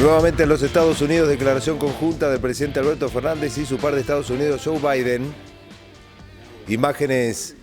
Nuevamente en los Estados Unidos, declaración conjunta del presidente Alberto Fernández y su par de Estados Unidos, Joe Biden. Imágenes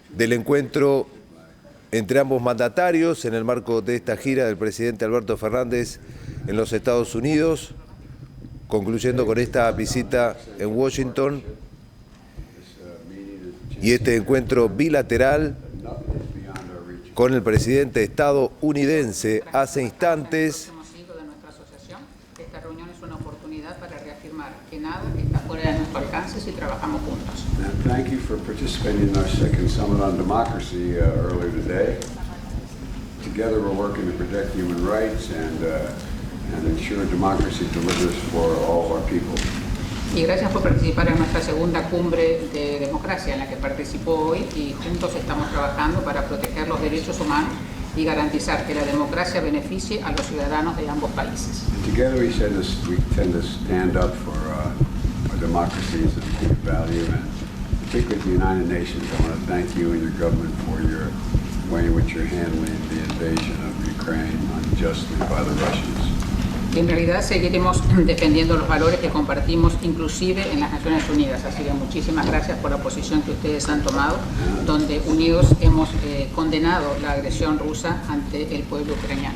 del encuentro entre ambos mandatarios en el marco de esta gira del presidente Alberto Fernández en los Estados Unidos, concluyendo con esta visita en Washington y este encuentro bilateral con el presidente estadounidense hace instantes. Esta reunión es una oportunidad para reafirmar que nada está fuera de nuestro alcance si trabajamos juntos. And thank you for participating in our second summit on democracy earlier today. Together we're working to protect human rights and ensure democracy delivers for all of our people. Y gracias por participar en nuestra segunda cumbre de democracia en la que participó hoy, y juntos estamos trabajando para proteger los derechos humanos y garantizar que la democracia beneficie a los ciudadanos de ambos países. Together we tend to stand up for our democracy as a deep value, and particularly at the United Nations, I want to thank you and your government for your way in which you're handling the invasion of Ukraine unjustly by the Russians. En realidad seguiremos defendiendo los valores que compartimos inclusive en las Naciones Unidas, así que muchísimas gracias por la posición que ustedes han tomado, donde unidos hemos condenado la agresión rusa ante el pueblo ucraniano.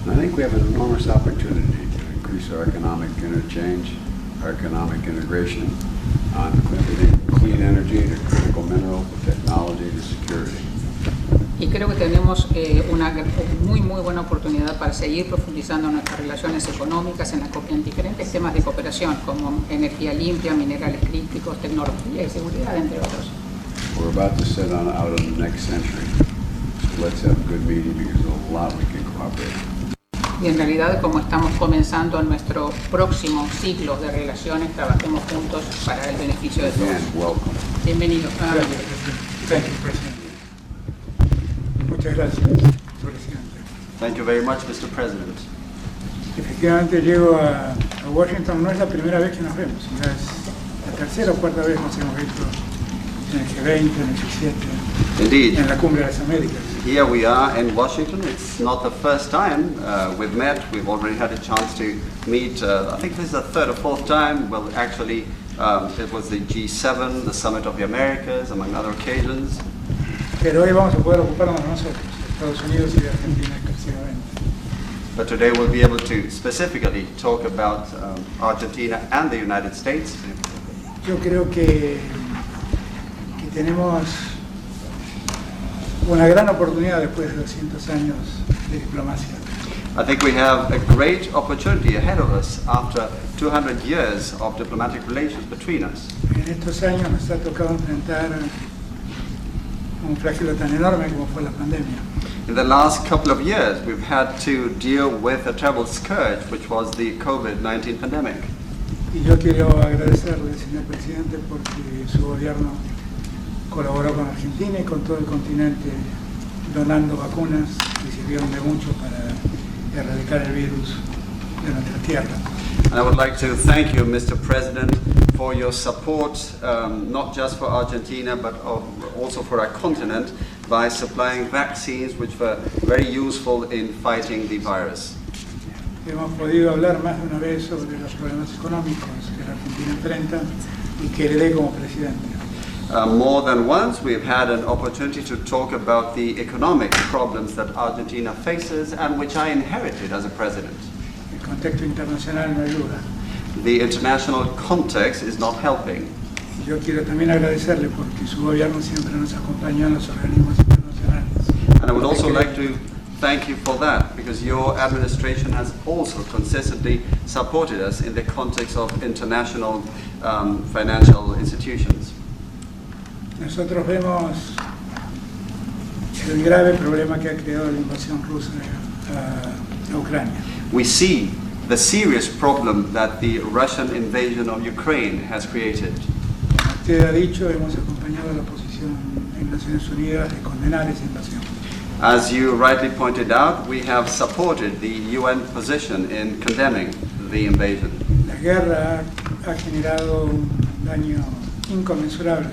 I think we have an enormous opportunity to increase our economic interchange, our economic integration on clean energy, to critical mineral, technology, to security. Y creo que tenemos una muy buena oportunidad para seguir profundizando nuestras relaciones económicas en diferentes temas de cooperación, como energía limpia, minerales críticos, tecnología y seguridad, entre otros. We're about to set out on the next century, so let's have a good meeting because there's a lot we can cooperate. Y en realidad, como estamos comenzando nuestro próximo ciclo de relaciones, trabajemos juntos para el beneficio de todos. Again, welcome. Bienvenidos. Thank you, President. Muchas gracias, presidente. Thank you very much, Mr. President. Efectivamente llego a Washington, no es la primera vez que nos vemos, ya es la tercera o cuarta vez que nos hemos visto en el G20, en el G7, Indeed. en la Cumbre de las Américas. Here we are in Washington. It's not the first time we've met. We've already had a chance to meet. I think this is the third or fourth time. Well, actually, it was the G7, the Summit of the Americas, among other occasions. Pero hoy vamos a poder ocuparnos de nosotros, de Estados Unidos y de Argentina exclusivamente. But today we'll be able to specifically talk about Argentina and the United States. Yo creo que tenemos una gran oportunidad después de 200 años de diplomacia. I think we have a great opportunity ahead of us after 200 years of diplomatic relations between us. En estos años nos ha tocado enfrentar un flagelo tan enorme como fue la pandemia. In the last couple of years, we've had to deal with a terrible scourge, which was the COVID-19 pandemic. Y yo quiero agradecerle, señor presidente, porque su gobierno colaboró con Argentina y con todo el continente donando vacunas que sirvieron de mucho para erradicar el virus de nuestra tierra. And I would like to thank you, Mr. President, for your support, not just for Argentina, but also for our continent, by supplying vaccines which were very useful in fighting the virus. Hemos podido hablar más de una vez sobre los problemas económicos que la Argentina enfrenta y que heredé como presidente. More than once, we've had an opportunity to talk about the economic problems that Argentina faces and which I inherited as a president. El contexto internacional no ayuda. The international context is not helping. Y yo quiero también agradecerle porque su gobierno siempre nos acompañó en los organismos internacionales. And I would also like to thank you for that, because your administration has also consistently supported us in the context of international financial institutions. Nosotros vemos el grave problema que ha creado la invasión rusa a Ucrania. We see the serious problem that the Russian invasion of Ukraine has created. Como usted ha dicho, hemos acompañado la posición en Naciones Unidas de condenar esa invasión. As you rightly pointed out, we have supported the UN position in condemning the invasion. La guerra ha generado un daño inconmensurable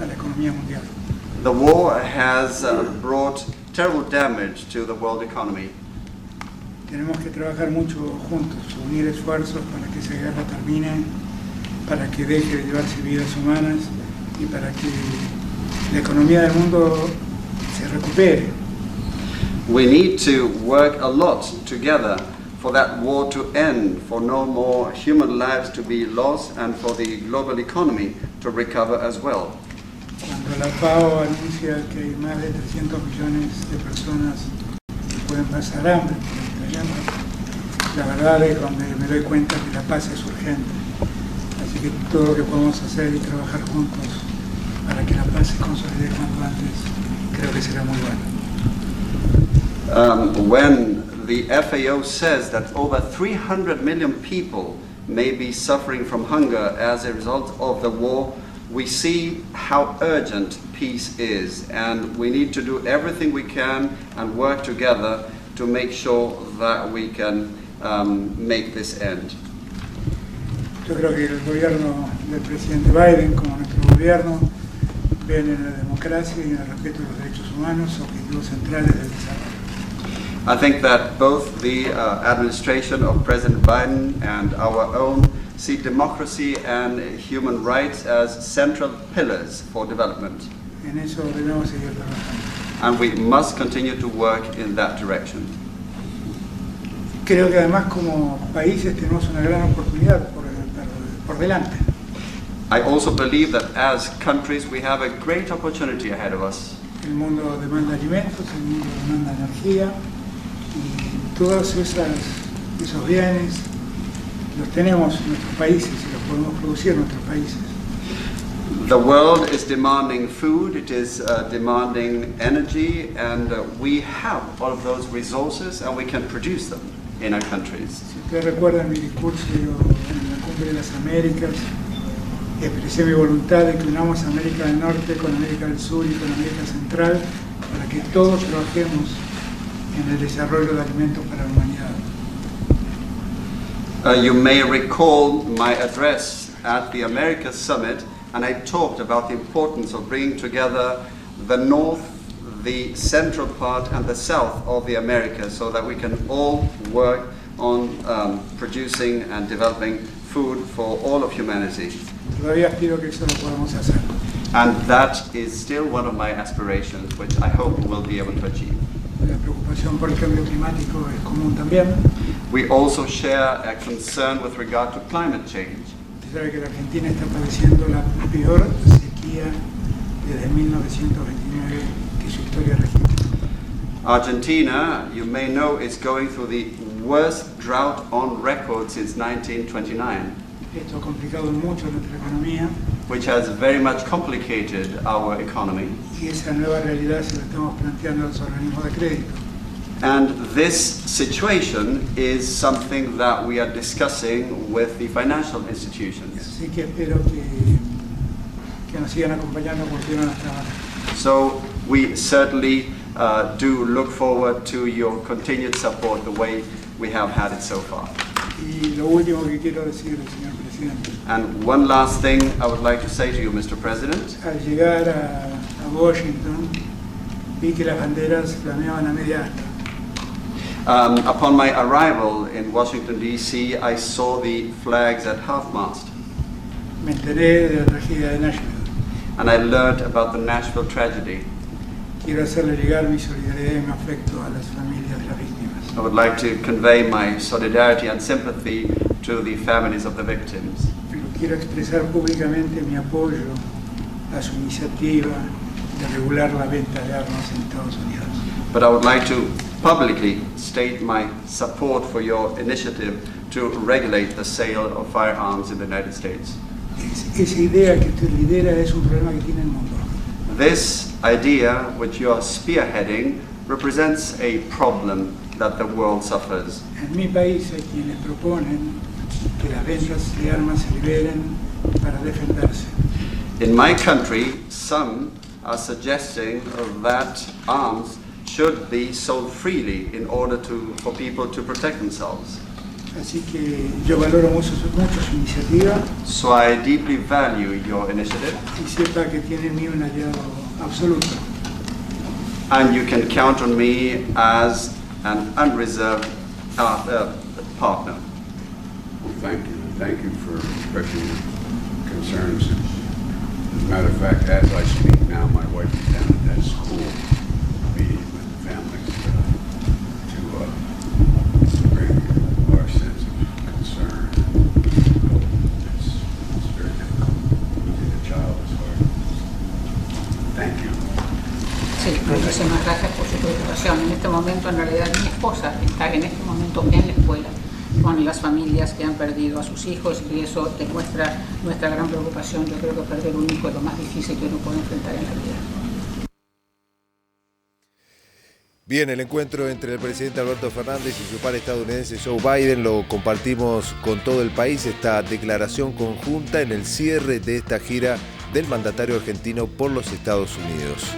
a la economía mundial. The war has brought terrible damage to the world economy. tenemos que trabajar mucho juntos, unir esfuerzos para que esa guerra termine, para que deje de llevarse vidas humanas y para que la economía del mundo se recupere. We need to work a lot together for that war to end, for no more human lives to be lost, and for the global economy to recover as well. Cuando la FAO anuncia que hay más de 300 millones de personas que pueden pasar hambre por esta guerra, la verdad es cuando me doy cuenta que la paz es urgente. Así que todo lo que podemos hacer y trabajar juntos para que la paz se consolide cuanto antes, creo que será muy bueno. When the FAO says that over 300 million people may be suffering from hunger as a result of the war, we see how urgent peace is, and we need to do everything we can and work together to make sure that we can make this end. Yo creo que el gobierno del presidente Biden, como nuestro gobierno, ven en la democracia y en el respeto de los derechos humanos objetivos centrales del desarrollo. I think that both the administration of President Biden and our own see democracy and human rights as central pillars for development. En eso debemos seguir trabajando. And we must continue to work in that direction. Creo que además como países tenemos una gran oportunidad por delante. I also believe that as countries we have a great opportunity ahead of us. El mundo demanda alimentos, el mundo demanda energía y todos esos bienes los tenemos en nuestros países y los podemos producir en nuestros países. The world is demanding food, it is demanding energy, and we have all of those resources and we can produce them in our countries. Si ustedes recuerdan mi discurso en la Cumbre de las Américas, expresé mi voluntad de que unamos América del Norte con América del Sur y con América Central para que todos trabajemos en el desarrollo de alimentos para la humanidad. You may recall my address at the Americas Summit, and I talked about the importance of bringing together the North, the central part, and the South of the Americas so that we can all work on producing and developing food for all of humanity. Todavía aspiro que eso lo podamos hacer. And that is still one of my aspirations, which I hope we'll be able to achieve. La preocupación por el cambio climático es común también. We also share a concern with regard to climate change. Usted sabe que la Argentina está padeciendo la peor sequía desde 1929 que su historia registra. Argentina, you may know, is going through the worst drought on record since 1929. Esto ha complicado mucho nuestra economía. Which has very much complicated our economy. Y esa nueva realidad se la estamos planteando a los organismos de crédito. And this situation is something that we are discussing with the financial institutions. Así que espero que nos sigan acompañando como estuvieron hasta ahora. So we certainly do look forward to your continued support the way we have had it so far. Y lo último que quiero decir, señor presidente. And one last thing I would like to say to you, Mr. President. Al llegar a Washington, vi que las banderas flameaban a media asta. Upon my arrival in Washington, D.C., I saw the flags at half-mast. Me enteré de la tragedia de Nashville. And I learned about the Nashville tragedy. Quiero hacerle llegar mi solidaridad y mi afecto a las familias de las víctimas. I would like to convey my solidarity and sympathy to the families of the victims. Pero quiero expresar públicamente mi apoyo a su iniciativa de regular la venta de armas en Estados Unidos. But I would like to publicly state my support for your initiative to regulate the sale of firearms in the United States. Esa idea que usted lidera es un problema que tiene el mundo. This idea, which you are spearheading, represents a problem that the world suffers. En mi país hay quienes proponen que las ventas de armas se liberen para defenderse. In my country, some are suggesting that arms should be sold freely in order for people to protect themselves. Así que yo valoro mucho su iniciativa. So I deeply value your initiative. Y sepa que tiene en mí un aliado absoluto. And you can count on me as an unreserved partner. Well, thank you. Thank you for expressing your concerns. As a matter of fact, as I speak now, my wife is down at that school meeting with the families to bring our sense of concern. It's very difficult. Losing a child is hard. Thank you. Sí, muchísimas gracias por su preocupación. En este momento, en realidad, mi esposa está en este momento en la escuela con las familias que han perdido a sus hijos y eso demuestra nuestra gran preocupación. Yo creo que perder un hijo es lo más difícil que uno puede enfrentar en la vida. Bien, el encuentro entre el presidente Alberto Fernández y su par estadounidense Joe Biden lo compartimos con todo el país, esta declaración conjunta en el cierre de esta gira del mandatario argentino por los Estados Unidos.